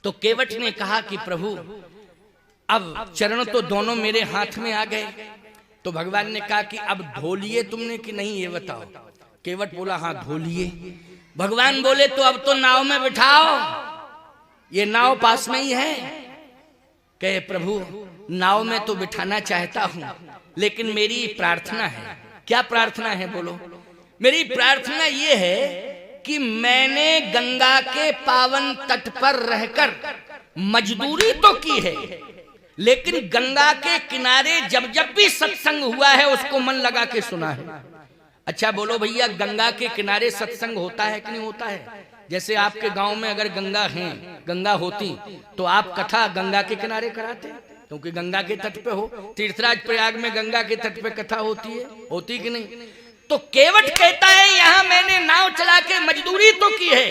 तो केवट ने कहा कि प्रभु अब चरण तो दोनों मेरे हाथ में आ गए, तो भगवान ने कहा कि अब धो लिए तुमने कि नहीं ये बताओ। केवट बोला हाँ धो लिए। भगवान बोले तो अब तो नाव में बिठाओ, ये नाव पास में ही है। कहे प्रभु नाव में तो बिठाना चाहता हूं, लेकिन मेरी प्रार्थना है। क्या प्रार्थना है बोलो? मेरी प्रार्थना ये है कि मैंने गंगा के पावन तट पर रहकर मजदूरी तो की है, लेकिन गंगा के किनारे जब जब भी सत्संग हुआ है उसको मन लगा के सुना है। अच्छा बोलो भैया, गंगा के किनारे सत्संग होता है कि नहीं होता है? जैसे आपके गांव में अगर गंगा है, गंगा होती तो आप कथा गंगा के किनारे कराते, क्योंकि गंगा के तट पे हो। तीर्थराज प्रयाग में गंगा के तट पे कथा होती कि नहीं? तो केवट कहता है यहाँ मैंने नाव चला के मजदूरी तो की है,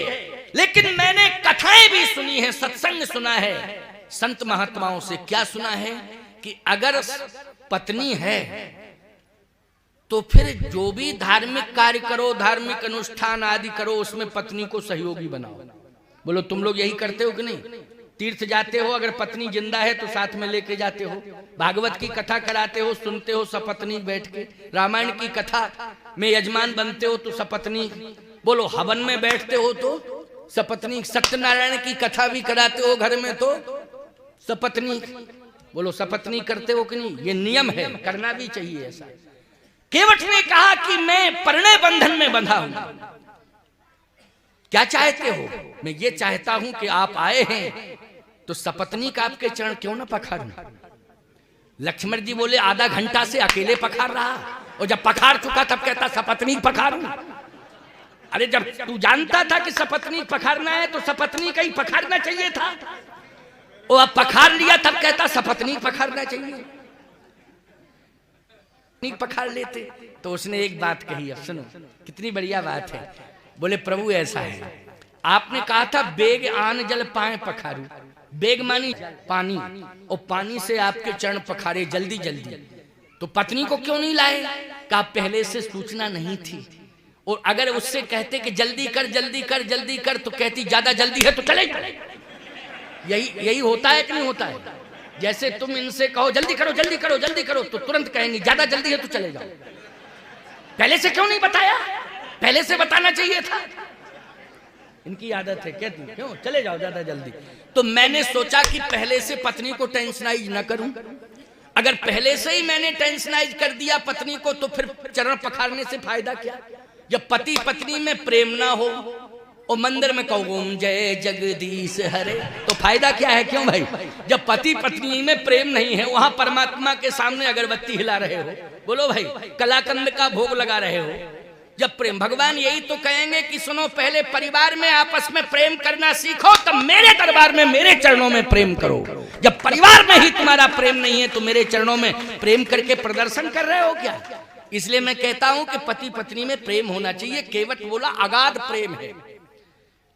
लेकिन मैंने कथाएं भी सुनी है, सत्संग सुना है संत महात्माओं से। क्या सुना है कि अगर पत्नी है तो फिर जो भी धार्मिक कार्य करो, धार्मिक अनुष्ठान आदि करो, उसमें पत्नी को सहयोगी बनाओ। बोलो तुम लोग यही करते हो कि नहीं? तीर्थ जाते हो, अगर पत्नी जिंदा है तो साथ में लेके जाते हो। भागवत की कथा कराते हो, सुनते हो सपत्नी बैठ के। रामायण की कथा में यजमान बनते हो तो सपत्नी। बोलो हवन में बैठते हो तो सपत्नी। सत्यनारायण की कथा भी कराते हो घर में तो सपत्नी। बोलो सपत्नी करते हो कि नहीं? ये नियम है, करना भी चाहिए ऐसा। केवट ने कहा कि मैं परिणय बंधन में बंधा हूं। क्या चाहते हो? मैं ये चाहता हूं कि आप आए हैं तो सपत्नी का आपके चरण क्यों ना पखारूं। लक्ष्मण जी बोले आधा घंटा से अकेले पखार रहा, और जब पखार चुका तब कहता सपत्नी पखारूं। अरे जब तू जानता था कि सपत्नी पखारना है तो सपत्नी का ही पखारना चाहिए था, और अब पखार लिया तब कहता सपत्नी पखारना चाहिए। पखार लेते तो उसने एक बात कही, अब सुनो कितनी बढ़िया बात है। बोले प्रभु ऐसा है, आपने कहा था बेग आन जल पाए पखारू। बेग मानी पानी, और पानी से आपके चरण पखारे जल्दी जल्दी। तो पत्नी को क्यों नहीं लाए? का पहले से सूचना नहीं थी, और अगर उससे कहते कि जल्दी कर जल्दी कर जल्दी कर तो कहती ज्यादा जल्दी है तो चले। यही होता है कि नहीं होता है? जैसे तुम इनसे कहो जल्दी करो जल्दी करो जल्दी करो तो तुरंत कहेंगे ज्यादा जल्दी है तो चले जाओ। पहले से क्यों नहीं बताया? पहले से बताना चाहिए था। इनकी आदत है, कहती क्यों चले जाओ ज्यादा जल्दी। तो मैंने सोचा कि पहले से पत्नी को टेंशनाइज न करूं। अगर पहले से ही मैंने टेंशनाइज कर दिया पत्नी को तो फिर चरण पखारने से फायदा क्या? जब पति पत्नी में प्रेम ना हो और मंदिर में कहो ओम जय जगदीश हरे तो फायदा क्या है? क्यों भाई? जब पति पत्नी में प्रेम नहीं है, वहां परमात्मा के सामने अगरबत्ती हिला रहे हो, बोलो भाई कलाकंद का भोग लगा रहे हो, जब प्रेम। भगवान यही तो कहेंगे कि सुनो पहले परिवार में आपस में प्रेम करना सीखो, तब मेरे दरबार में मेरे चरणों में प्रेम करो। जब परिवार में ही तुम्हारा प्रेम नहीं है तो मेरे चरणों में प्रेम करके प्रदर्शन कर रहे हो क्या? इसलिए मैं कहता हूं कि पति पत्नी में प्रेम होना चाहिए। केवट बोला अगाध प्रेम है,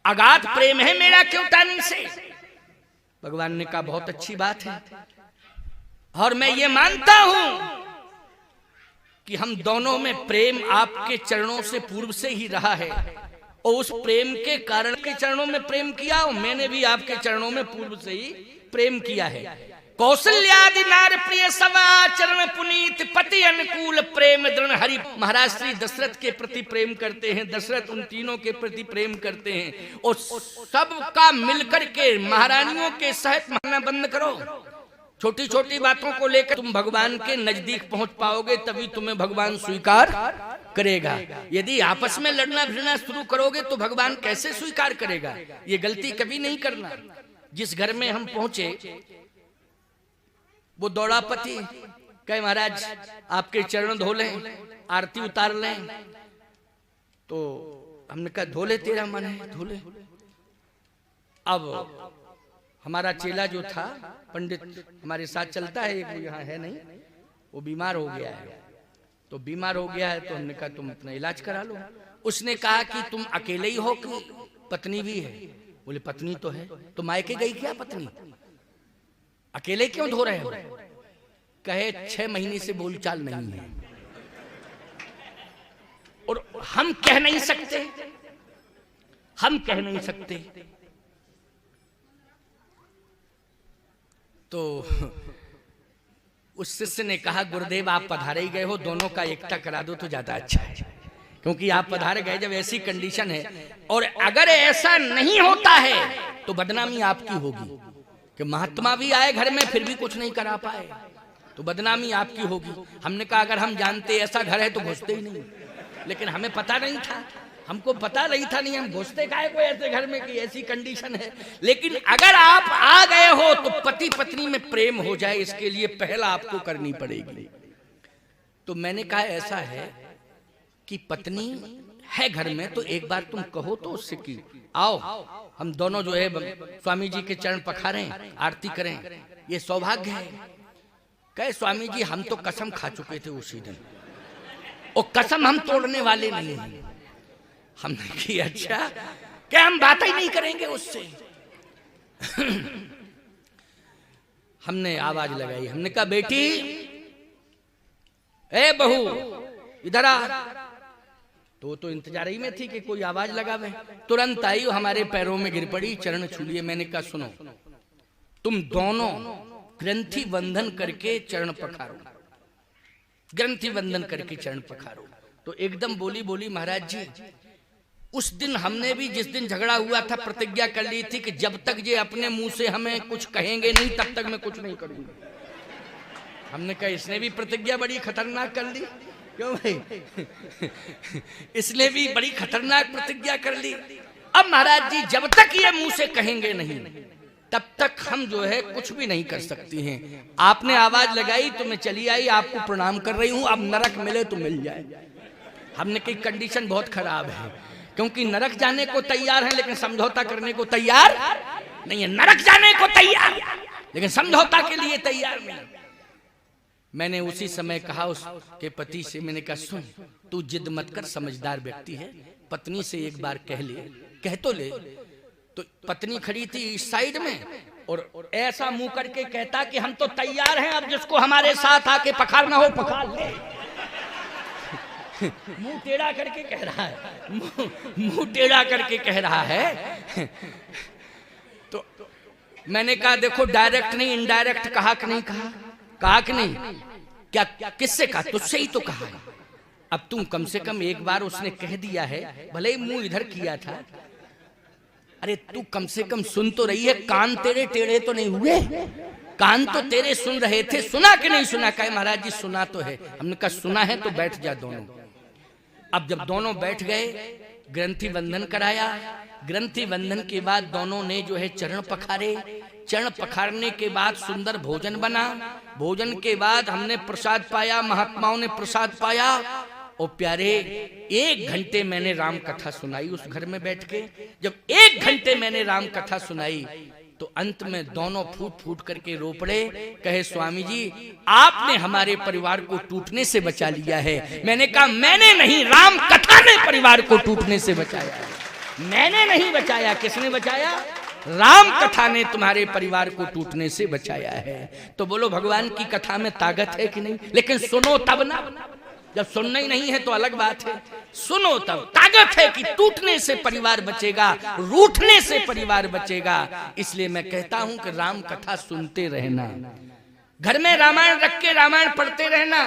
अगाध प्रेम है मेरा क्योटानी से। भगवान ने कहा बहुत अच्छी बात है, और मैं ये मानता हूं कि हम दोनों में प्रेम आपके चरणों से पूर्व से ही रहा है, और उस प्रेम के कारण के चरणों में प्रेम किया, और मैंने भी आपके चरणों में पूर्व से ही प्रेम किया है। कौशल्यादि नार प्रिय सवा चरण पुनीत पति अनुकूल प्रेम दृढ़ हरि। महाराज श्री दशरथ के प्रति प्रेम करते हैं, दशरथ उन तीनों के प्रति प्रेम करते हैं, और सबका मिलकर के महारानियों के सहित मानना बंद करो। छोटी छोटी बातों को लेकर तुम भगवान के नजदीक पहुंच पाओगे, तभी तुम्हें भगवान स्वीकार करेगा। यदि आपस में लड़ना भिड़ना शुरू करोगे तो भगवान कैसे स्वीकार करेगा? ये गलती कभी नहीं करना। जिस घर में हम पहुंचे वो दौड़ा पति कहे महाराज आपके चरण धो लें, आरती उतार लें। तो हमने कहा धो ले, तेरा मन है धो ले। अब हमारा चेला जो था पंडित हमारे साथ चलता है, वो यहाँ है नहीं, वो बीमार हो गया है। तो बीमार हो गया है तो हमने कहा तुम अपना इलाज करा लो। उसने कहा कि तुम अकेले ही हो कि पत्नी भी है? बोले पत्नी तो है। तो मायके गई क्या पत्नी? अकेले क्यों धो रहे हो? कहे 6 महीने से बोलचाल नहीं है, और हम कह नहीं सकते, हम कह नहीं सकते तो उस शिष्य ने कहा गुरुदेव आप पधारे ही गए हो, दोनों का एकता करा दो तो ज्यादा अच्छा है, क्योंकि आप पधारे गए जब ऐसी कंडीशन है, और अगर ऐसा नहीं होता है तो बदनामी आपकी होगी कि महात्मा भी आए घर में फिर भी कुछ नहीं करा पाए, तो बदनामी आपकी होगी। हमने कहा अगर हम जानते ऐसा घर है तो घुसते ही नहीं, लेकिन हमें पता नहीं था, हमको पता नहीं था, नहीं हम घुसते काहे को ऐसे घर में कि ऐसी कंडीशन है। लेकिन अगर आप आ गए हो तो पति पत्नी में प्रेम हो जाए, इसके लिए पहला आपको करनी पड़ेगी। तो मैंने कहा ऐसा है कि पत्नी है घर में तो एक बार तुम कहो तो उससे कि आओ हम दोनों जो है स्वामी जी के चरण पखारें, आरती करें, ये सौभाग्य है। कहे स्वामी जी हम तो कसम खा चुके थे उसी दिन, और कसम हम तोड़ने वाले नहीं हैं। हमने की अच्छा क्या हम बात ही नहीं करेंगे उससे। हमने आवाज लगाई, हमने कहा बेटी ए बहू इधर आ। तो इंतजार ही में थी कि कोई आवाज लगावे, तुरंत आई हमारे पैरों में गिर पड़ी, चरण छू लिए। मैंने कहा सुनो तुम दोनों ग्रंथि बंधन करके चरण पखारो, ग्रंथि बंधन करके चरण पखारो। तो एकदम बोली बोली महाराज जी उस दिन हमने भी जिस दिन झगड़ा हुआ था प्रतिज्ञा कर ली थी कि जब तक ये अपने मुंह से हमें कुछ कहेंगे नहीं तब तक मैं कुछ नहीं करूंगा। हमने कहा इसने भी प्रतिज्ञा बड़ी खतरनाक कर ली, क्यों भाई इसने भी बड़ी खतरनाक प्रतिज्ञा कर ली। अब महाराज जी जब तक ये मुंह से कहेंगे नहीं तब तक हम जो है कुछ भी नहीं कर सकती हैं। आपने आवाज लगाई तो मैं चली आई, आपको प्रणाम कर रही हूं, अब नरक मिले तो मिल जाए। हमने कही कंडीशन बहुत खराब है, क्योंकि नरक जाने को तैयार है लेकिन समझौता करने को तैयार नहीं है। नरक जाने को तैयार लेकिन समझौता के लिए तैयार नहीं। मैंने उसी समय कहा उसके पति से, मैंने कहा सुन तू जिद मत कर, समझदार व्यक्ति है, पत्नी से एक बार कह ले, कह तो ले। तो पत्नी खड़ी थी इस साइड में और ऐसा मुंह करके कहता कि हम तो तैयार हैं, अब जिसको हमारे साथ आके पखारना हो पखार ले। मुंह टेढ़ा करके कह रहा है, मुंह टेढ़ा करके कह रहा है। तो मैंने कहा देखो डायरेक्ट नहीं इनडायरेक्ट कहा कि नहीं कहा, कहा कि नहीं, क्या किससे कहा, तुझसे ही तो कहा है। अब तुम कम से कम एक बार उसने कह दिया है, भले ही मुंह इधर किया था, अरे तू कम से कम सुन तो रही है, कान तेरे टेढ़े तो नहीं हुए, कान तो तेरे सुन रहे थे, सुना कि नहीं सुना। कहे महाराज जी सुना तो है। हमने कहा सुना है तो बैठ जा दोनों। अब जब दोनों बैठ गए ग्रंथि बंधन कराया, ग्रंथि बंधन के बाद दोनों ने जो है चरण पखारे, चरण पखारने के बाद सुंदर भोजन बना, भोजन के बाद हमने प्रसाद पाया, महात्माओं ने प्रसाद पाया। और प्यारे 1 घंटे मैंने राम कथा सुनाई उस घर में बैठ के। जब 1 घंटे मैंने राम कथा सुनाई तो अंत में दोनों फूट फूट करके रो पड़े, कहे स्वामी जी आपने हमारे परिवार को टूटने से बचा लिया है। मैंने कहा मैंने नहीं, राम कथा ने परिवार को टूटने से बचाया है, मैंने नहीं बचाया। किसने बचाया? राम कथा ने तुम्हारे परिवार को टूटने से बचाया है। तो बोलो भगवान की कथा में ताकत है कि नहीं? लेकिन सुनो तब ना, जब सुनना ही नहीं है तो अलग बात है, सुनो तब। ताकत है कि टूटने से परिवार बचेगा, रूठने से परिवार बचेगा। इसलिए मैं कहता हूं कि राम कथा सुनते रहना, घर में रामायण रख के रामायण पढ़ते रहना,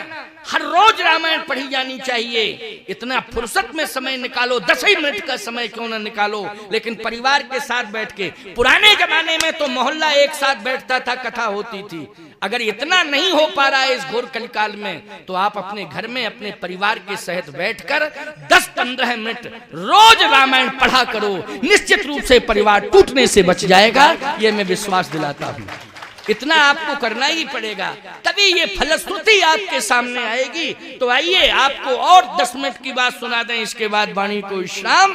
हर रोज रामायण पढ़ी जानी चाहिए। इतना फुर्सत में समय निकालो, 10 ही मिनट का समय क्यों ना निकालो, लेकिन परिवार के साथ बैठ के। पुराने जमाने में तो मोहल्ला एक साथ बैठता था, कथा होती थी। अगर इतना नहीं हो पा रहा है इस घोर कलिकाल में, तो आप अपने घर में अपने परिवार के सहित बैठकर 10-15 मिनट रोज रामायण पढ़ा करो, निश्चित रूप से परिवार टूटने से बच जाएगा। ये मैं विश्वास दिलाता हूँ। इतना आपको करना ही पड़ेगा, तभी ये फलश्रुति आपके सामने आएगी। तो आइए आपको और 10 मिनट की बात सुना दें, इसके बाद वाणी को विश्राम।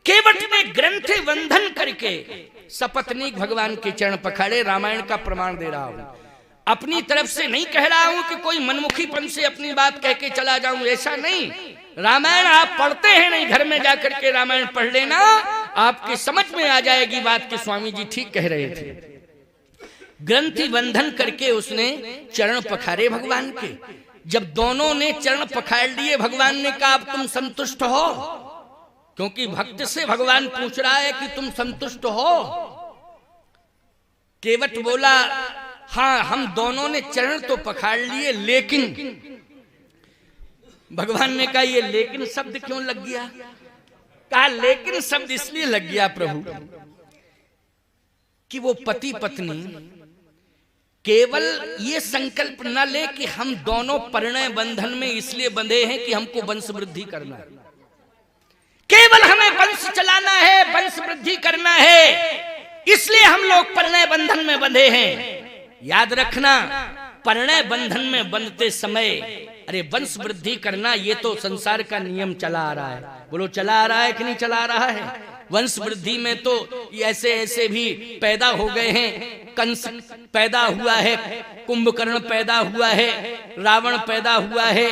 केवट ने ग्रंथि बंधन करके सपत्नीक भगवान के चरण पखाड़े। रामायण का प्रमाण दे रहा हूं, अपनी तरफ से नहीं कह रहा हूं कि कोई मनमुखीपन से अपनी बात कह के चला जाऊं, ऐसा नहीं। रामायण आप पढ़ते हैं नहीं, घर में जाकर के रामायण पढ़ लेना, आपके समझ में आ जाएगी बात कि स्वामी जी ठीक कह रहे थे। ग्रंथि बंधन करके उसने चरण पखारे भगवान के। जब दोनों ने चरण पखाड़ लिए, भगवान ने कहा अब तुम संतुष्ट हो? क्योंकि भक्त से भगवान पूछ रहा है कि तुम संतुष्ट हो? केवट बोला हाँ, हम दोनों ने चरण तो पखाड़ लिए, लेकिन भगवान ने कहा ये लेकिन शब्द क्यों लग गया? कहा लेकिन शब्द इसलिए लग गया प्रभु कि वो पति पत्नी केवल ये संकल्प न ले कि हम दोनों परिणय बंधन में इसलिए बंधे हैं कि हमको वंश वृद्धि करना है, केवल हमें वंश चलाना है, वंश वृद्धि करना है, इसलिए हम लोग परिणय बंधन में बंधे हैं। याद रखना, परिणय बंधन में बंधते समय अरे वंश वृद्धि करना ये तो संसार का नियम चला आ रहा है। बोलो चला आ रहा है कि नहीं चला आ रहा है? वंश वृद्धि में तो ऐसे ऐसे भी पैदा हो गए हैं, कंस पैदा हुआ है, कुंभकर्ण पैदा हुआ है, रावण पैदा हुआ है,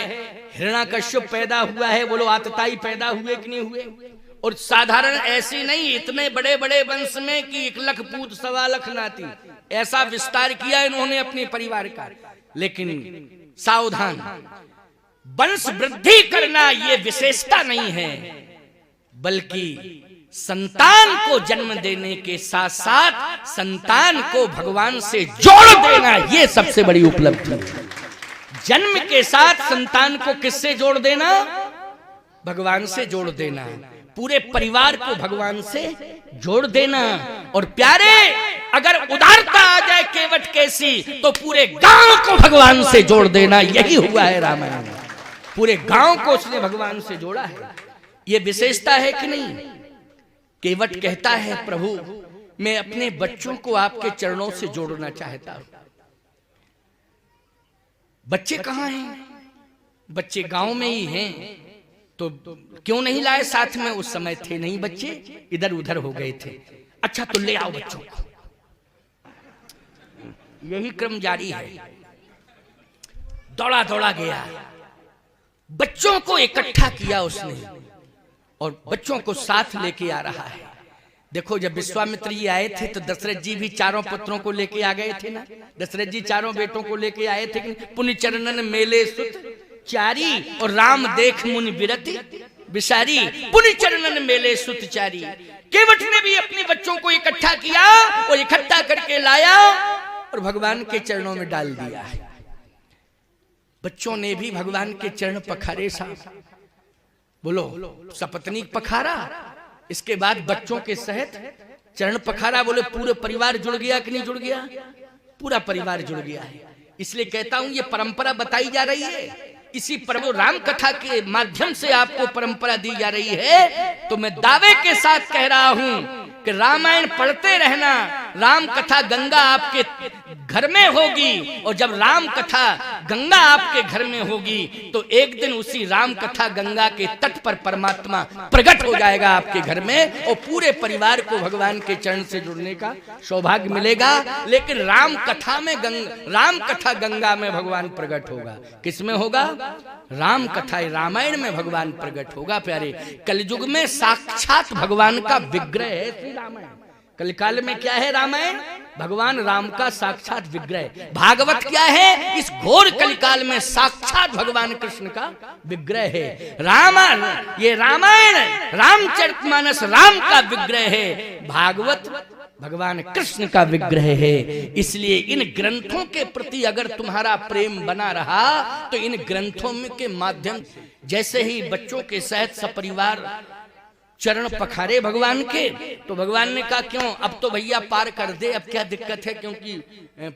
हिरण्याकश्यप पैदा हुआ है। बोलो आतताई पैदा हुए कि नहीं हुए? और साधारण ऐसे नहीं, इतने बड़े बड़े वंश में कि 1 लाख पूत 1.25 लाख नाती, ऐसा विस्तार किया इन्होंने अपने परिवार का। लेकिन सावधान, वंश वृद्धि करना ये विशेषता नहीं है, बल्कि संतान को जन्म देने के साथ साथ संतान को भगवान से जोड़ देना ये सबसे बड़ी उपलब्धि है। जन्म के साथ संतान को किससे जोड़ देना? भगवान से जोड़ देना, पूरे परिवार को भगवान से जोड़ देना। और प्यारे, अगर उदारता आ जाए केवट कैसी, तो पूरे गांव को भगवान से जोड़ देना। यही हुआ है रामायण में, पूरे गांव को उसने भगवान से जोड़ा है। ये विशेषता है कि नहीं? केवट कहता है प्रभु मैं अपने बच्चों को आपके चरणों से जोड़ना चाहता हूं। बच्चे कहां हैं? बच्चे गांव में ही हैं, तो क्यों नहीं लाए साथ में? उस समय थे नहीं बच्चे, इधर उधर हो गए थे। अच्छा तो ले आओ बच्चों को। यही क्रम जारी है। दौड़ा दौड़ा गया, बच्चों को इकट्ठा किया उसने और बच्चों को साथ लेके आ रहा है। देखो जब विश्वामित्र जी आए थे तो दशरथ जी भी चारों पुत्रों को लेके आ गए थे ना। दशरथ जी चारों बेटों को लेके आए थे कि पुण्य चरणन मेले सुत चारी और राम देख मुनि विरति बिसारी, पुण्य चरणन मेले सुत चारी। केवट ने भी अपने बच्चों को इकट्ठा किया और इकट्ठा करके लाया और भगवान के चरणों में डाल दिया है। बच्चों ने भी भगवान के चरण पखारे साहब। बोलो सपत्नीक पखारा, इसके बाद बच्चों के सहित चरण पखारा। बोले पूरे परिवार जुड़ गया कि नहीं जुड़ गया? पूरा परिवार जुड़ गया है। इसलिए कहता हूं ये परंपरा बताई जा रही है, इसी प्रभु राम कथा के माध्यम से आपको परंपरा दी जा रही है। तो मैं दावे के साथ कह रहा हूं कि रामायण पढ़ते रहना। राम कथा गंगा आपके घर में होगी, और जब राम कथा गंगा आपके घर में होगी तो एक दिन उसी राम कथा गंगा के तट पर परमात्मा प्रकट हो जाएगा आपके घर में, और पूरे परिवार को भगवान के चरण से जुड़ने का सौभाग्य मिलेगा। लेकिन राम कथा गंगा में भगवान प्रकट होगा। किसमें होगा? राम कथा रामायण में भगवान प्रकट होगा। प्यारे, कलयुग में साक्षात भगवान का विग्रह है श्री रामायण। कलिकाल में क्या है? रामायण भगवान राम का साक्षात विग्रह। भागवत क्या है? इस घोर कलिकाल में साक्षात भगवान कृष्ण का विग्रह है। ये रामायण रामचरितमानस राम का विग्रह है, भागवत भगवान कृष्ण का विग्रह है। इसलिए इन ग्रंथों के प्रति अगर तुम्हारा प्रेम बना रहा तो इन ग्रंथों के माध्यम, जैसे ही बच्चों के सहित सपरिवार चरण पखारे भगवान के, तो भगवान ने कहा क्यों अब तो भैया पार कर दे, अब क्या दिक्कत है, क्योंकि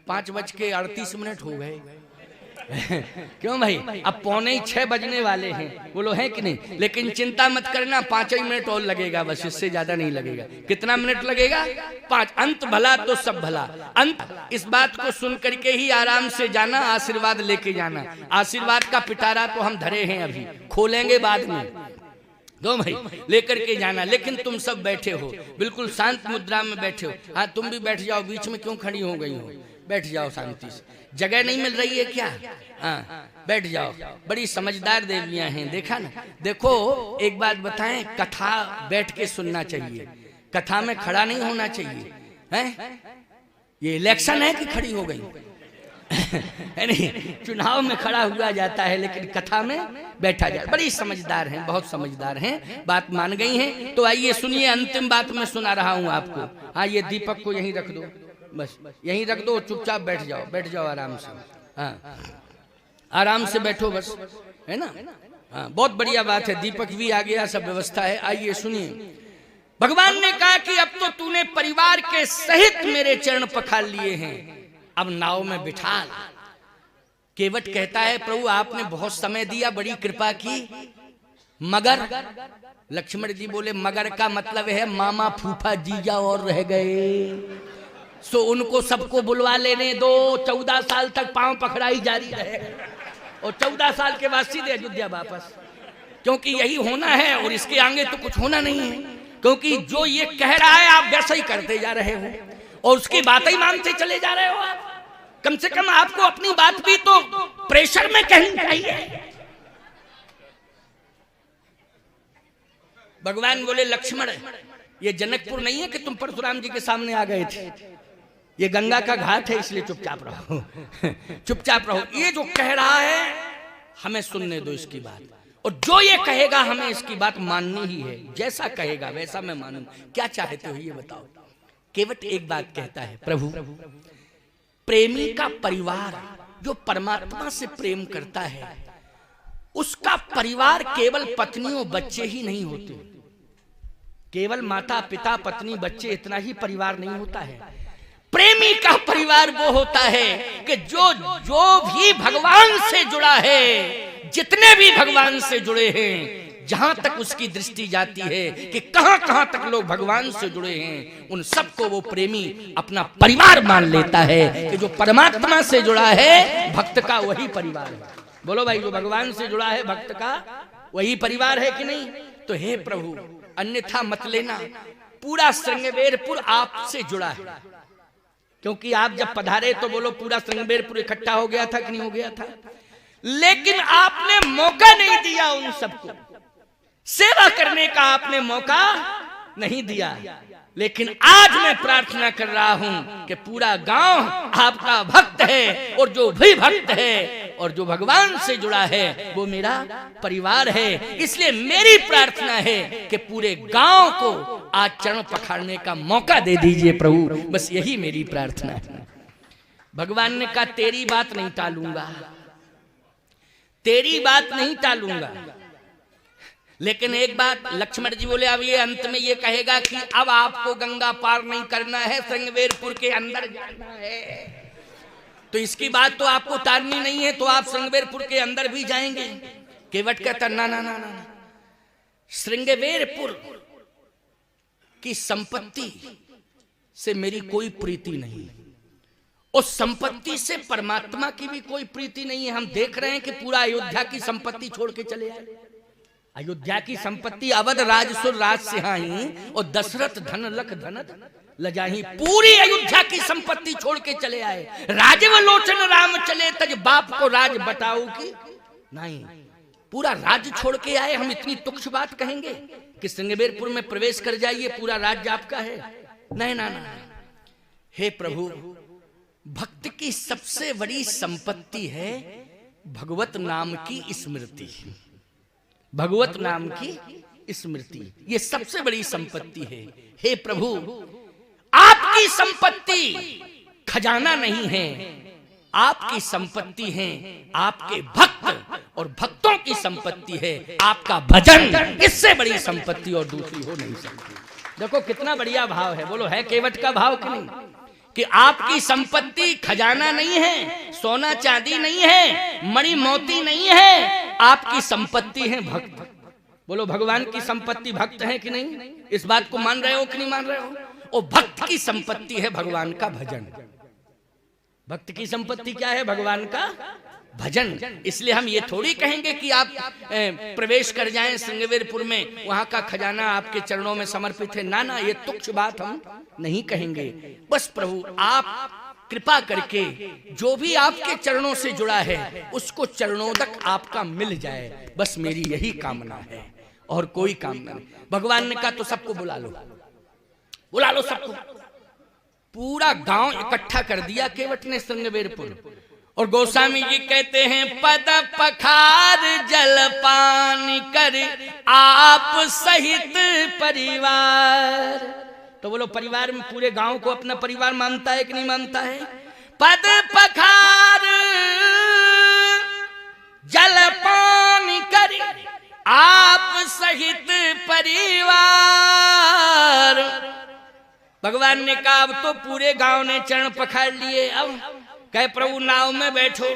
5:38 हो गए। क्यों भाई, अब 5:45 बजने वाले हैं। बोलो है कि नहीं? लेकिन चिंता मत करना, 5 ही मिनट और लगेगा, बस इससे ज्यादा नहीं लगेगा। कितना मिनट लगेगा? 5। अंत भला तो सब भला। अंत इस बात को सुन करके ही आराम से जाना, आशीर्वाद लेके जाना। आशीर्वाद का पिटारा तो हम धरे हैं, अभी खोलेंगे बाद में। दो भाई लेकर के जाना। लेकिन तुम सब बैठे हो, बिल्कुल शांत मुद्रा में बैठे हो। हाँ तुम भी बैठ जाओ, बीच में क्यों खड़ी हो गई हो? बैठ जाओ शांति से। जगह नहीं मिल रही है क्या? हाँ बैठ जाओ। बड़ी समझदार देवियां हैं, देखा ना। देखो एक बात बताएं, कथा बैठ के सुनना चाहिए, कथा में खड़ा नहीं होना चाहिए। हैं? ये इलेक्शन है कि खड़ी हो गई? नहीं, चुनाव में खड़ा हुआ जाता है, लेकिन कथा में बैठा जाए। बड़ी समझदार हैं, बहुत समझदार हैं, बात मान गई हैं। तो आइए सुनिए, अंतिम बात मैं सुना रहा हूं आपको। हाँ ये दीपक को यहीं रख दो, बस यहीं रख दो, चुपचाप बैठ जाओ, बैठ जाओ आराम से। हाँ आराम से बैठो बस, है ना। हाँ बहुत बढ़िया बात है, दीपक भी आ गया, सब व्यवस्था है। आइए सुनिए, भगवान ने कहा कि अब तो तूने परिवार के सहित मेरे चरण पखार लिए हैं, अब नाव में बिठा। केवट कहता है प्रभु आपने बहुत समय दिया, बड़ी कृपा की, मगर लक्ष्मण जी बोले मगर का मतलब है मामा फूफा जीजा और रह गए, सो उनको सबको बुलवा लेने दो, 14 साल तक पांव पकड़ाई जारी रहे और 14 साल के बाद सीधे अयोध्या वापस, क्योंकि यही होना है और इसके आगे तो कुछ होना नहीं है, क्योंकि जो ये कह रहा है आप वैसा ही करते जा रहे हो और उसकी बातें ही मानते चले जा रहे हो। आप कम से कम आपको अपनी बात भी तो प्रेशर में कहनी चाहिए। भगवान बोले लक्ष्मण ये जनकपुर नहीं है कि तुम परशुराम जी के सामने आ गए थे, ये गंगा का घाट है, इसलिए चुपचाप रहो चुपचाप रहो। ये जो कह रहा है हमें सुनने दो इसकी बात, और जो ये कहेगा हमें इसकी बात माननी ही है, जैसा कहेगा वैसा मैं मानूं। क्या चाहते हो ये बताओ। केवट एक बात कहता है प्रभु, प्रेमी का परिवार जो परमात्मा से प्रेम करता है उसका परिवार केवल पत्नियों बच्चे ही नहीं होते, केवल माता पिता पत्नी बच्चे इतना ही परिवार नहीं होता है। प्रेमी का परिवार वो होता है कि जो भी भगवान से जुड़ा है, जितने भी भगवान से जुड़े हैं, जहां तक उसकी दृष्टि जाती है कि कहां कहां तक लोग भगवान से जुड़े हैं, उन सबको वो प्रेमी अपना परिवार मान लेता है कि जो परमात्मा से जुड़ा है भक्त का वही परिवार है। बोलो भाई, जो भगवान से जुड़ा है भक्त का वही परिवार है कि नहीं। तो हे प्रभु अन्यथा मत लेना, पूरा श्रृंगवेरपुर आपसे जुड़ा है, क्योंकि आप जब पधारे तो बोलो पूरा श्रृंगवेरपुर इकट्ठा हो गया था कि नहीं हो गया था, लेकिन आपने मौका नहीं दिया, उन सबको सेवा करने का आपने मौका नहीं दिया। लेकिन आज मैं प्रार्थना कर रहा हूं कि पूरा गांव आपका भक्त है, और जो भी भक्त है और जो भगवान से जुड़ा है वो मेरा परिवार है। इसलिए मेरी प्रार्थना है कि पूरे गांव को आज चरण पखारने का मौका दे दीजिए प्रभु, बस यही मेरी प्रार्थना है। भगवान ने कहा तेरी बात नहीं टालूंगा, तेरी बात नहीं टालूंगा, लेकिन एक बात लक्ष्मण जी बोले अब ये अंत में ये कहेगा कि अब आपको गंगा पार नहीं करना है, श्रृंगवेरपुर के अंदर जाना है, तो इसकी बात तो आपको टालनी नहीं है, तो आप श्रृंगवेरपुर के अंदर भी जाएंगे। केवट कहता ना ना ना ना, श्रृंगवेरपुर की संपत्ति से मेरी कोई प्रीति नहीं, उस संपत्ति से परमात्मा की भी कोई प्रीति नहीं है। हम देख रहे हैं कि पूरा अयोध्या की संपत्ति छोड़ के चले आए। अयोध्या की संपत्ति अवध राजसुर राज सिहाही और दशरथ धन लख धनत लजाही, पूरी अयोध्या की संपत्ति छोड़ के चले आए। राजीव लोचन राम चले तज बाप को राज बताओ की नहीं, पूरा राज्य छोड़ के आए। हम इतनी तुच्छ बात कहेंगे कि श्रृंगवेरपुर में प्रवेश कर जाइए पूरा राज्य आपका है? नहीं ना ना। हे प्रभु, भक्त की सबसे बड़ी संपत्ति है भगवत नाम की स्मृति, भगवत नाम की स्मृति, ये सबसे बड़ी संपत्ति है। हे प्रभु, आपकी संपत्ति खजाना नहीं है, आपकी संपत्ति है आपके भक्त, और भक्तों की संपत्ति है आपका भजन। इससे बड़ी संपत्ति और दूसरी हो नहीं सकती। देखो कितना बढ़िया भाव है, बोलो है केवट का भाव कि नहीं, कि आपकी संपत्ति खजाना नहीं है, सोना चांदी नहीं है, मणि मोती नहीं है, आपकी संपत्ति है भक्त। बोलो भगवान की संपत्ति भक्त है कि नहीं? इस बात को मान रहे हो कि नहीं मान रहे हो? और भक्त की संपत्ति है भगवान का भजन। भक्त की संपत्ति क्या है? भगवान का भजन। इसलिए हम ये थोड़ी कहेंगे कि आप प्रवेश कर जाएं श्रृंगवेरपुर में, वहां का खजाना आपके चरणों में समर्पित है। ना ना, ये तुच्छ बात हम नहीं कहेंगे। बस प्रभु आप कृपा करके जो भी आपके चरणों से जुड़ा है उसको चरणों तक आपका मिल जाए, बस मेरी यही कामना है और कोई कामना नहीं। भगवान ने कहा तो सबको बुला लो, बुला लो सबको। पूरा गांव इकट्ठा कर दिया केवट ने श्रृंगवेरपुर। और गोस्वामी जी कहते हैं पद पखार जलपान कर आप सहित परिवार। तो बोलो परिवार में पूरे गांव को अपना परिवार मानता है कि नहीं मानता है? पद पखार जल पानी करी आप सहित परिवार। भगवान ने कहा अब तो पूरे गांव ने चरण पखार लिए, अब कहे प्रभु नाव में बैठो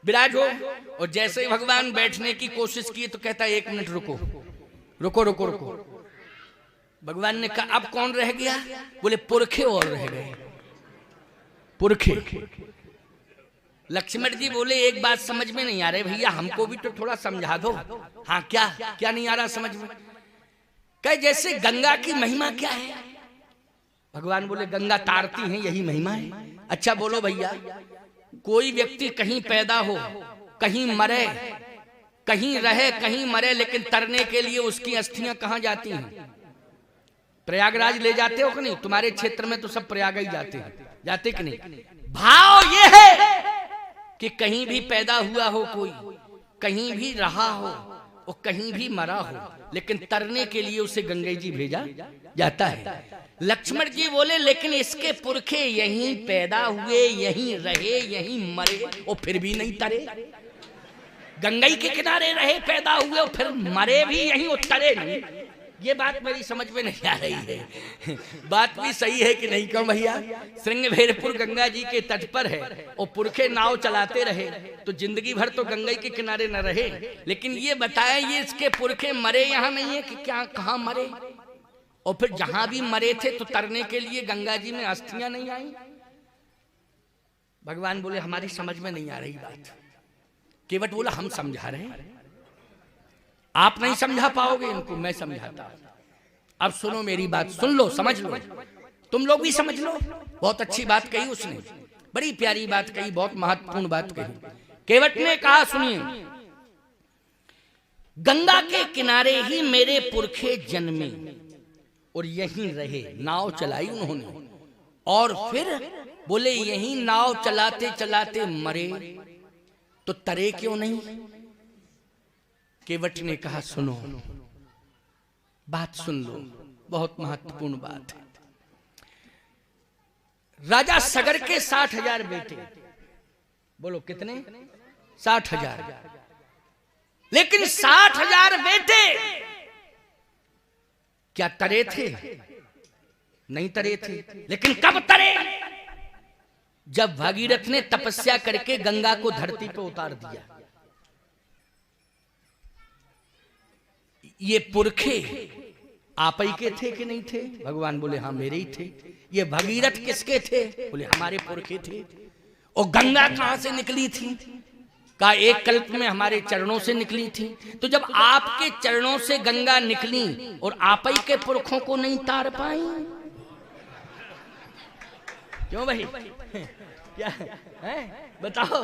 विराजो। और जैसे ही भगवान बैठने की कोशिश की तो कहता 1 मिनट रुको रुको रुको रुको। भगवान ने कहा अब कौन रह गया? बोले पुरखे और रह गए, पुरखे। लक्ष्मण जी बोले एक बात समझ में नहीं आ रही भैया, हमको भी तो थोड़ा समझा दो। हाँ क्या क्या नहीं आ रहा समझ में? कहे जैसे गंगा की महिमा क्या है? भगवान बोले गंगा तारती हैं यही महिमा है। अच्छा बोलो भैया, कोई व्यक्ति कहीं पैदा हो, कहीं मरे, कहीं रहे कहीं मरे, लेकिन तरने के लिए उसकी अस्थियां कहां जाती हैं? प्रयागराज ले जाते हो कि नहीं? तुम्हारे क्षेत्र में तो सब प्रयाग ही जाते हैं, जाते कि नहीं? भाव ये है कि कहीं भी पैदा हुआ हो कोई, कहीं भी रहा हो और कहीं भी मरा हो, लेकिन तरने के लिए उसे गंगा जी भेजा जाता है। लक्ष्मण जी बोले लेकिन इसके पुरखे यहीं पैदा हुए, यहीं रहे, यहीं मरे और फिर भी नहीं तरे। गंगा के किनारे रहे, पैदा हुए और फिर मरे भी यहीं और तरे नहीं। ये बात मेरी समझ में नहीं आ रही है। बात भी सही है कि नहीं क्यों भैया? श्रृंगवेरपुर गंगा जी के तट पर है और पुरखे नाव चलाते रहे तो जिंदगी भर तो गंगा के किनारे न रहे, लेकिन ये बताया ये इसके पुरखे मरे यहाँ नहीं है कि क्या, कहाँ मरे? और फिर जहां भी मरे थे तो तरने के लिए गंगा जी में अस्थियां नहीं आई। भगवान बोले हमारी समझ में नहीं आ रही बात। केवट बोला हम समझा रहे हैं, आप नहीं समझा पाओगे इनको, मैं समझाता। अब सुनो मेरी बात, सुन लो, समझ लो, तुम लोग भी समझ लो। बहुत अच्छी बात कही उसने, बड़ी प्यारी बात कही, बहुत महत्वपूर्ण बात कही। केवट ने कहा सुनिए, गंगा के किनारे ही मेरे पुरखे जन्मे और यहीं रहे, नाव चलाई उन्होंने, और फिर बोले यहीं नाव चलाते चलाते मरे तो तरे क्यों नहीं? केवट ने कहा सुनो, बात सुन लो, बहुत महत्वपूर्ण बात है। राजा सगर के 60,000 बेटे, बोलो कितने? 60,000। लेकिन 60,000 बेटे क्या तरे थे? नहीं तरे थे। लेकिन कब तरे? जब भागीरथ ने तपस्या करके गंगा को धरती पर उतार दिया। ये पुरखे आप ही के थे कि नहीं थे? भगवान बोले हाँ मेरे ही थे। ये भागीरथ किसके थे? बोले हमारे पुरखे थे। और गंगा कहां से निकली थी? का एक कल्प में हमारे चरणों से निकली थी। तो जब आपके चरणों से गंगा निकली और आप ही के पुरखों को नहीं तार पाई, क्यों भाई? क्या है बताओ?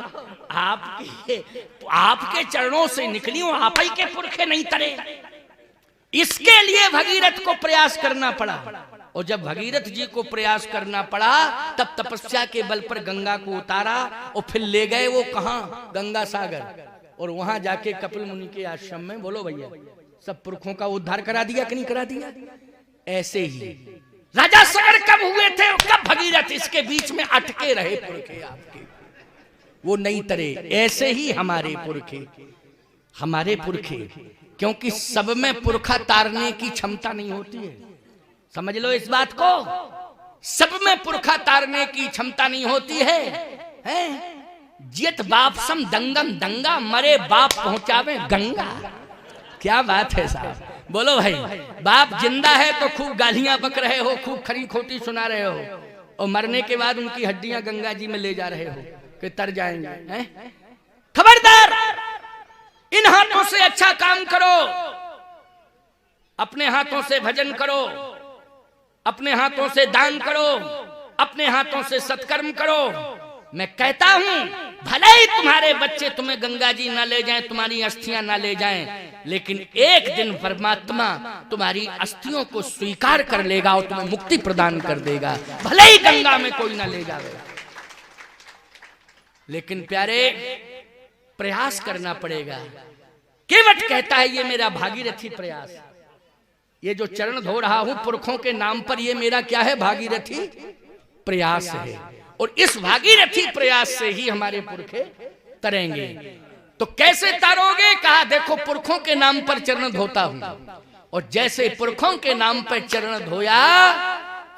आपके चरणों से निकली और आप ही के पुरखे नहीं तरे, इसके लिए भगीरथ को प्रयास करना पड़ा। और जब भगीरथ जी को प्रयास करना पड़ा तब तपस्या के बल पर गंगा को उतारा और फिर ले गए वो कहां? गंगा सागर। और वहां जाके कपिल मुनि के आश्रम में, बोलो भैया, सब पुरखों का उद्धार करा दिया कि नहीं करा दिया? ऐसे ही राजा सागर कब हुए थे और कब भगीरथ इसके बीच में अटके रहे पुरखे आपके, वो नहीं तरे। ऐसे ही हमारे पुरखे, हमारे पुरखे, क्योंकि सब में पुरखा तारने की क्षमता नहीं होती है। समझ लो इस बात को, सब में पुरखा तारने की क्षमता नहीं होती है? जित बाप सम दंगम दंगा, मरे बाप पहुंचावे गंगा। क्या बात है साहब, बोलो भाई। बाप जिंदा है तो खूब गालियां बक रहे हो, खूब खरी खोटी सुना रहे हो, और मरने के बाद उनकी हड्डियां गंगा जी में ले जा रहे हो कि तर जाएंगे। खबरदार, इन हाथों से अच्छा काम करो, अपने हाथों से भजन करो, अपने हाथों से दान करो, अपने हाथों से सत्कर्म करो। मैं कहता हूं भले ही तुम्हारे बच्चे तुम्हें गंगा जी ना ले जाएं, तुम्हारी अस्थियां ना ले जाएं, लेकिन एक दिन परमात्मा तुम्हारी अस्थियों को स्वीकार कर लेगा और तुम्हें मुक्ति प्रदान कर देगा, भले ही गंगा में कोई ना ले जावे। लेकिन प्यारे, प्रयास करना पड़ेगा। केवट कहता है ये मेरा भागीरथी प्रयास, ये जो चरण धो रहा हूं पुरखों के नाम पर, ये मेरा क्या है? भागीरथी प्रयास है। और इस भागीरथी प्रयास से ही हमारे पुरखे तरेंगे। तो कैसे तारोगे? कहा देखो पुरखों के नाम पर चरण धोता हूं, और जैसे पुरखों के नाम पर चरण धोया,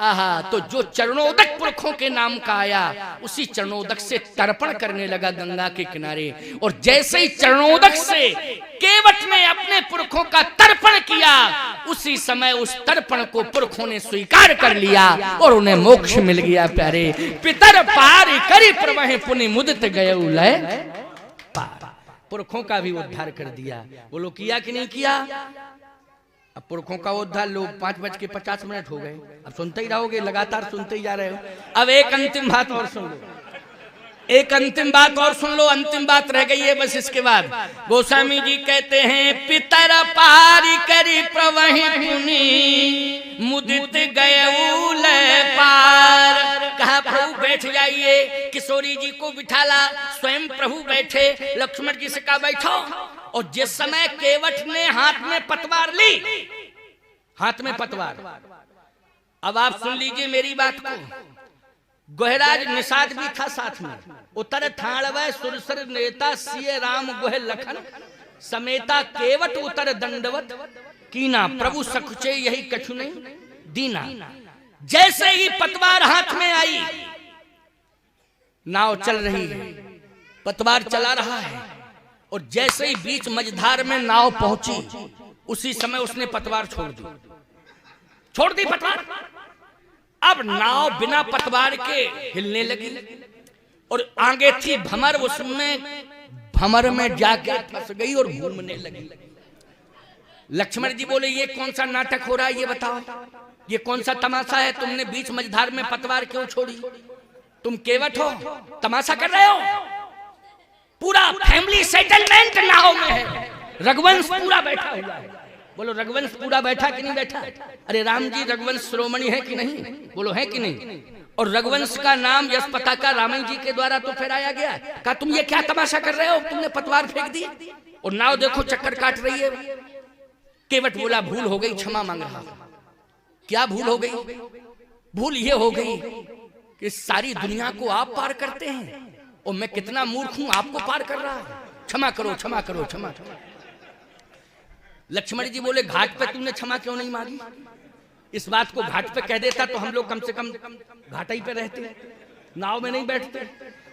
आहा, तो जो चरणोदक पुरखों के नाम का आया, उसी चरणोदक से तर्पण करने लगा गंगा के किनारे। और जैसे ही चरणोदक से केवट ने अपने पुरखों का तर्पण किया, उसी समय उस तर्पण को पुरखों ने स्वीकार कर लिया और उन्हें मोक्ष मिल गया। प्यारे पितर पार करी प्रवह पुनि मुदित गए लय पार। पुरखों का भी उद्धार कर दिया। बोलो किया कि नहीं किया? अब पुरखों का उद्धार, लोग 5:50 हो गए। अब सुनते ही रहोगे, लगातार सुनते ही जा रहे हो। अब एक अंतिम बात और सुन लो, एक अंतिम बात और सुन लो, अंतिम बात रह गई है बस। इसके बाद गोस्वामी जी कहते हैं पितर पारी करी प्रवहि पुनि मुदित गयऊल पार। कहा प्रभु बैठ जाइए। किशोरी जी को बिठाला, स्वयं प्रभु बैठे। लक्ष्मण जी से कहा बैठो। और जिस समय केवट ने हाथ में पतवार ली, हाथ में पतवार, अब आप सुन लीजिए मेरी बात को। गोहराज निषाद भी था साथ में। उतर ठाणवै सुरसर नेता सिय राम गोह लखन समेता केवट उतर दंडवत कीना प्रभु सकुचे यही कछु नहीं दीना। जैसे ही पतवार हाथ में आई, नाव चल रही है, पतवार चला रहा है, और जैसे ही बीच मझधार में नाव पहुंची, उसी समय उसने पतवार छोड़ दी, छोड़ दी पतवार। अब नाव बिना पतवार के हिलने लगी, और आगे थी भंवर, उसमें भंवर में जाके फंस गई और घूमने लगी। लक्ष्मण जी बोले ये कौन सा नाटक हो रहा है? ये बताओ, ये कौन सा तमाशा है? तुमने बीच मझधार में पतवार क्यों छोड़ी? तुम केवट हो, तमाशा कर रहे हो? पूरा फैमिली सेटलमेंट नाव में है, रघुवंश पूरा बैठा हुआ है। बोलो रघुवंश पूरा बैठा कि नहीं बैठा? अरे राम जी रघुवंश शिरोमणि है कि नहीं? बोलो है कि नहीं? और रघुवंश का नाम यश पताका रामायण जी के द्वारा तो फहराया गया। कहा तुम ये क्या तमाशा कर रहे हो? तुमने पतवार फेंक दी और नाव देखो चक्कर काट रही है। केवट बोला भूल हो गई, क्षमा मांग रहा। क्या भूल हो गई? भूल ये हो गई कि सारी दुनिया को आप पार करते हैं और मैं कितना मूर्ख हूं, आपको पार कर रहा है। क्षमा करो, क्षमा करो, क्षमा। लक्ष्मण जी बोले घाट पे तुमने क्षमा क्यों नहीं मांगी? इस बात को घाट पे कह देता तो हम लोग कम से कम घाट ही पे रहते, नाव में नहीं बैठते।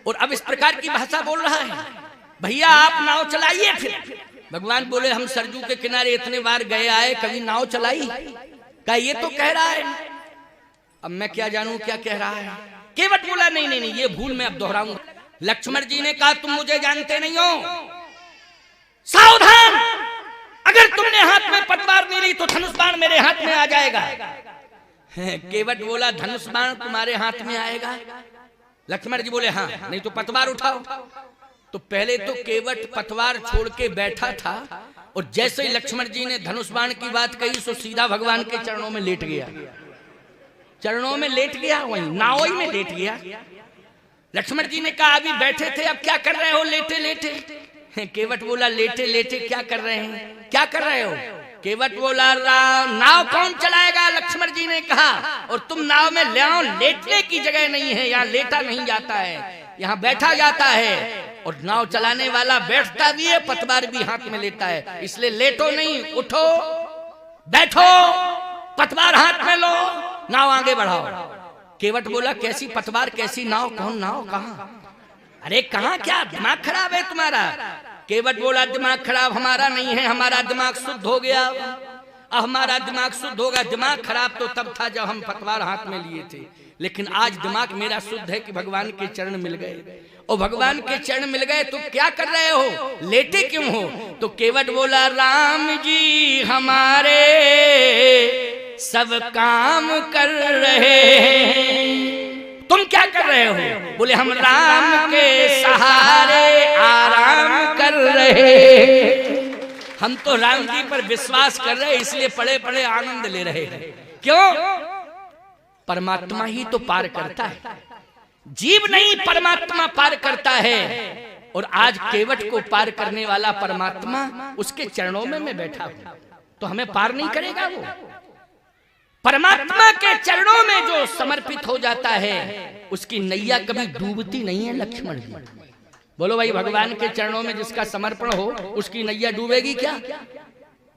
और अब इस प्रकार की भाषा बोल रहा है। भैया आप नाव चलाइए। फिर भगवान बोले हम सरजू के किनारे इतने बार गए आए, कभी नाव चलाई? क्या ये तो कह रहा है, अब मैं क्या जानूं क्या कह रहा है। केवट बोला नहीं नहीं नहीं, ये भूल मैं अब दोहराऊंगा। लक्ष्मण जी ने कहा तुम मुझे जानते नहीं हो, सावधान, अगर तुमने हाथ में पतवार नहीं ली तो धनुष बाण मेरे हाथ में आ जाएगा। केवट बोला धनुष बाण तुम्हारे हाथ में आएगा? लक्ष्मण जी बोले हाँ, नहीं तो पतवार उठाओ। तो पहले तो केवट पतवार छोड़ के बैठा था, और जैसे ही लक्ष्मण जी ने धनुष बाण की बात कही तो सीधा भगवान के चरणों में लेट गया, चरणों में लेट गया, वहीं नाव में लेट गया। लक्ष्मण जी ने कहा अभी बैठे थे, अब क्या कर रहे हो लेटे लेटे? केवट बोला लेटे लेटे क्या कर रहे हैं, क्या कर रहे हो? केवट बोला नाव कौन चलाएगा? लक्ष्मण जी ने कहा और तुम नाव में ले आओ, लेटने की जगह नहीं है, यहाँ लेटा नहीं जाता है, यहाँ बैठा जाता है। और नाव चलाने वाला बैठता भी है, पतवार भी हाथ में लेता है, इसलिए लेटो नहीं, उठो बैठो, पतवार हाथ में लो, नाव आगे बढ़ाओ। केवट बोला कैसी पतवार, कैसी नाव, कौन नाव, कहाँ? अरे कहाँ, क्या दिमाग खराब है तुम्हारा? केवट बोला दिमाग खराब हमारा नहीं है, हमारा दिमाग शुद्ध हो गया। अब हमारा दिमाग शुद्ध होगा। दिमाग खराब तो तब था जब हम पतवार हाथ में लिए थे, लेकिन आज दिमाग मेरा शुद्ध है कि भगवान के चरण मिल गए। और भगवान के चरण मिल गए तो क्या कर रहे हो, लेटे क्यों हो? तो केवट बोला राम जी हमारे सब काम कर रहे हैं, तुम क्या कर रहे हो? बोले हम राम के सहारे आराम कर रहे हैं। हम तो राम जी पर विश्वास कर रहे हैं, इसलिए पड़े पड़े आनंद ले रहे हैं। क्यों? परमात्मा ही तो पार करता है, जीव नहीं परमात्मा पार करता है। और आज केवट को पार करने वाला परमात्मा उसके चरणों में मैं बैठा हूं, तो हमें पार नहीं करेगा वो? परमात्मा के चरणों में जो समर्पित हो जाता है उसकी नैया कभी डूबती नहीं है लक्ष्मण जी। बोलो भाई, भगवान के चरणों में जिसका समर्पण हो उसकी नैया डूबेगी क्या?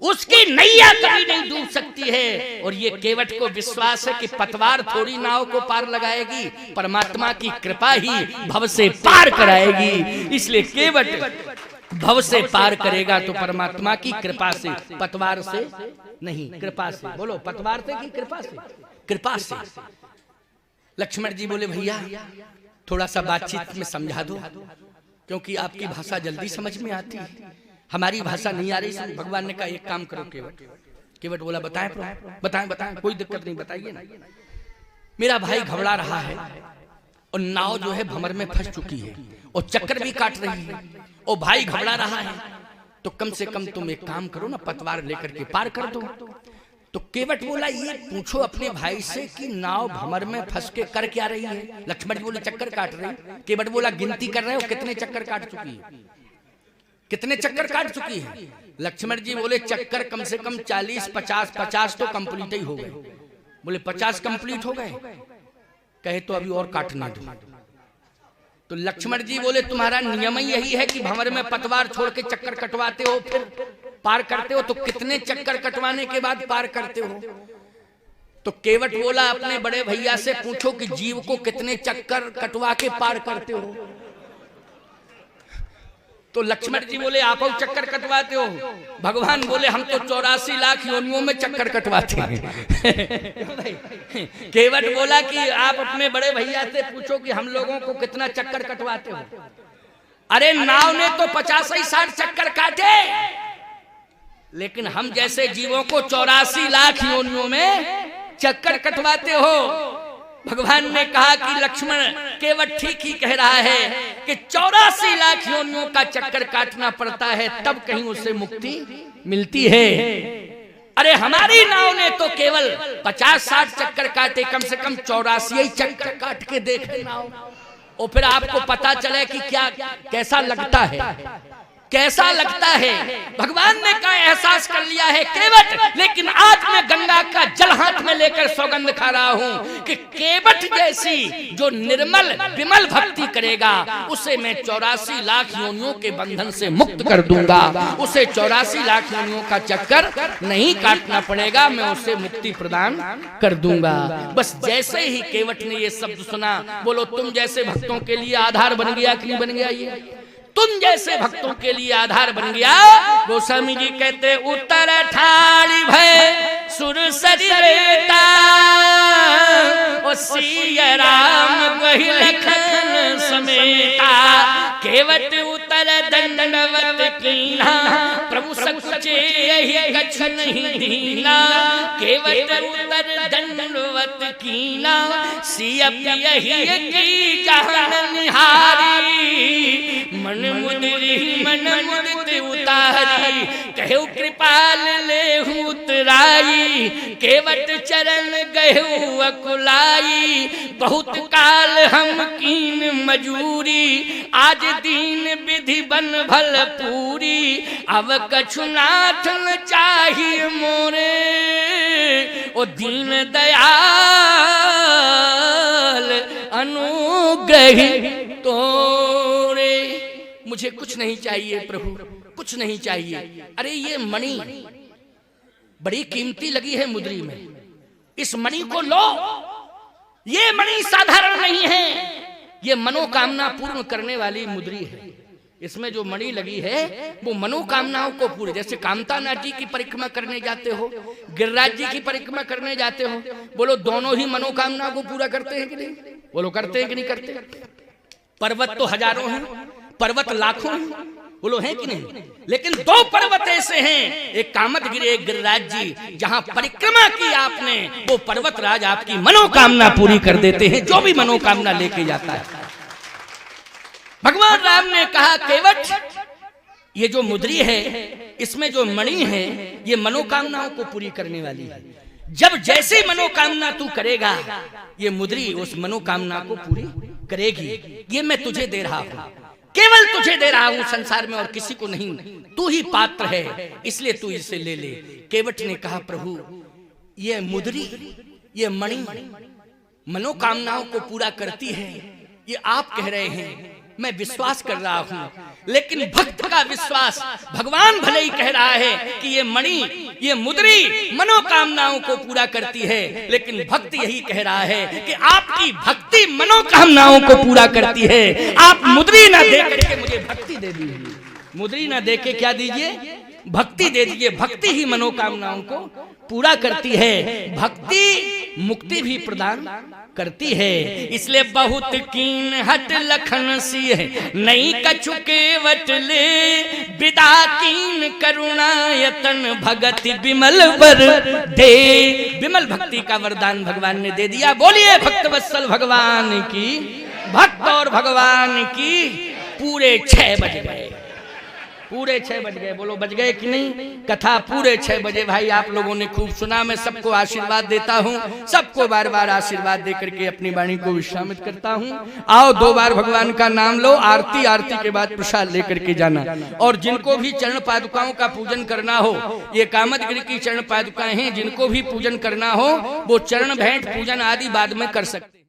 उसकी नैया कभी नहीं डूब सकती है। और ये केवट को विश्वास है कि पतवार थोड़ी नाव को पार लगाएगी, परमात्मा की कृपा ही भव से पार कराएगी। इसलिए केवट भव से पार करेगा तो परमात्मा की कृपा से, पतवार से नहीं, कृपा से। बोलो, पतवार से कि कृपा से? कृपा से। लक्ष्मण जी बोले, भैया थोड़ा सा बातचीत में समझा दो, क्योंकि आपकी भाषा जल्दी समझ में आती है, हमारी भाषा नहीं आ रही। भगवान ने कहा एक काम करो केवट। केवट बोला, बताएं प्रभु, बताएं बताएं, कोई दिक्कत नहीं, बताइए ना। मेरा भाई घबरा रहा है और नाव जो है भंवर में फंस चुकी है और चक्कर भी काट रही है और भाई घबरा रहा है, तो कम से कम तुम एक काम करो ना, पतवार लेकर के पार कर दो। तो केवट बोला, ये पूछो अपने भाई से कि नाव भंवर में फंस के कर क्या रही है। लक्ष्मण जी बोले, चक्कर काट रही है। केवट बोला, गिनती कर रहे हो कितने चक्कर काट चुकी है, कितने चक्कर काट चुकी है? लक्ष्मण जी बोले, चक्कर कम से कम 40, 50 तो कंप्लीट ही हो गए। बोले, 50 कंप्लीट हो गए? कहे तो अभी और काटना दो। तो लक्ष्मण जी बोले, तुम्हारा नियम ही यही है कि भंवर में पतवार छोड़ के चक्कर कटवाते हो फिर पार करते हो, तो कितने चक्कर कटवाने के बाद पार करते हो? तो केवट बोला, अपने बड़े भैया से पूछो कि जीव को कितने चक्कर कटवा के पार करते हो। तो लक्ष्मण जी बोले, आप चक्कर कटवाते हो? भगवान बोले, हम तो 84 लाख योनियों में चक्कर कटवाते हैं। केवट बोला कि आप अपने बड़े भैया से पूछो कि हम लोगों को कितना चक्कर कटवाते हो। अरे नाव ने तो 50-60 चक्कर काटे, लेकिन हम जैसे जीवों को 84 लाख योनियों में चक्कर कटवाते हो। भगवान ने कहा कि लक्ष्मण, केवट ठीक ही कह रहा है कि 84 लाख योनियों का चक्कर काटना पड़ता है तब कहीं उसे मुक्ति मिलती है। अरे हमारी नाव ने तो केवल 50-60 चक्कर काटे, कम से कम 84 चक्कर काट के देखे नाव, और फिर आपको पता चले कि क्या कैसा लगता है, कैसा लगता है। भगवान ने कहा, एहसास कर लिया है केवट, लेकिन आज मैं गंगा का जल हाथ में लेकर सौगंध खा रहा हूं कि केवट जैसी जो निर्मल विमल भक्ति करेगा उसे मैं 84 लाख योनियों के बंधन से मुक्त कर दूंगा। उसे 84 लाख योनियों का चक्कर नहीं काटना पड़ेगा, मैं उसे मुक्ति प्रदान कर दूंगा। बस जैसे ही केवट ने ये शब्द सुना, बोलो, तुम जैसे भक्तों के लिए आधार बन गया कि नहीं बन गया? ये तुम जैसे भक्तों के लिए आधार बन गया। गोस्वामी जी कहते, उत्तर ठाड़ी भय सुर सरिता ओ सिया राम वही लखन समेता। केवट उतर दंडवत कीना, प्रभु सकुचे यही कछ नहीं दीना। केवट उतर दंडवत कीना, सिया यही की जहान निहारी। मन मुदित उतारी, कहु कृपाल लेहु उतराई। केवट चरण गहु अकुलाई, बहुत काल हम कीन मजूरी। आज दीन विधि बन भल पूरी, अब कछु नाथ न चाहिए मोरे। ओ दीन दयाल अनुग्रही तोरे। मुझे कुछ नहीं चाहिए प्रभु, कुछ नहीं चाहिए। अरे ये मणि बड़ी कीमती लगी है मुद्री में, इस मणि को लो। ये मणि साधारण नहीं है, ये मनोकामना पूर्ण करने वाली मुद्री है। इसमें जो मणि लगी है वो मनोकामनाओं को पूरी, जैसे कामतानाथ जी की परिक्रमा करने जाते हो, गिरिराज जी की परिक्रमा करने जाते हो, बोलो दोनों ही मनोकामना को पूरा करते हैं कि नहीं? बोलो, करते हैं कि नहीं करते? पर्वत तो हजारों हैं, पर्वत लाखों हैं, बोलो हैं कि नहीं? लेकिन दो पर्वत ऐसे हैं, एक कामतगिरी, एक गिरिराज जी, जहां परिक्रमा की आपने, वो पर्वत राज आपकी मनोकामना पूरी कर देते हैं, जो भी मनोकामना लेके जाता है। भगवान राम ने कहा, केवट ये जो मुद्री है, इसमें जो मणि है, ये मनोकामनाओं को पूरी करने वाली है। जब जैसे मनोकामना तू करेगा, ये मुद्री उस मनोकामना को पूरी करेगी। ये मैं तुझे दे रहा हूं, केवल तुझे दे रहा हूं, संसार में और किसी को नहीं। तू ही पात्र है, इसलिए तू इसे ले ले। केवट ने कहा, प्रभु ये मुद्री, ये मणि मनोकामनाओं को पूरा करती है, ये आप कह रहे हैं, मैं विश्वास कर रहा हूं। लेकिन भक्त का विश्वास, भगवान भले ही कह रहा है कि ये मणि, ये मुद्री मनोकामनाओं को पूरा करती है, लेकिन भक्त यही कह रहा है कि आपकी भक्ति मनोकामनाओं को पूरा करती है। आप मुद्री ना दे करके मुझे भक्ति दे दीजिए, मुद्री ना दे के क्या दीजिए, भक्ति दे दीजिए। भक्ति ही मनोकामनाओं को पूरा करती है, भक्ति मुक्ति भी प्रदान करती है। इसलिए बहुत कीन हट लखन सी है, नहीं कछुके वटले विदा कीन करुणायतन भगति विमल वर दे। विमल भक्ति का वरदान भगवान ने दे दिया। बोलिए भक्त वत्सल भगवान की, भक्त और भगवान की। पूरे 6 बज गए, पूरे 6 बज गए। बोलो बज गए कि नहीं? कथा पूरे 6 बजे। भाई आप लोगों ने खूब सुना। मैं सबको आशीर्वाद देता हूँ, सबको बार बार आशीर्वाद दे करके अपनी वाणी को विश्रामित करता हूँ। आओ 2 बार भगवान का नाम लो, आरती, आरती के बाद प्रसाद लेकर के जाना। और जिनको भी चरण पादुकाओं का पूजन करना हो, ये कामदगिरि की चरण पादुकाएं हैं, जिनको भी पूजन करना हो वो चरण भेंट पूजन आदि बाद में कर सकते।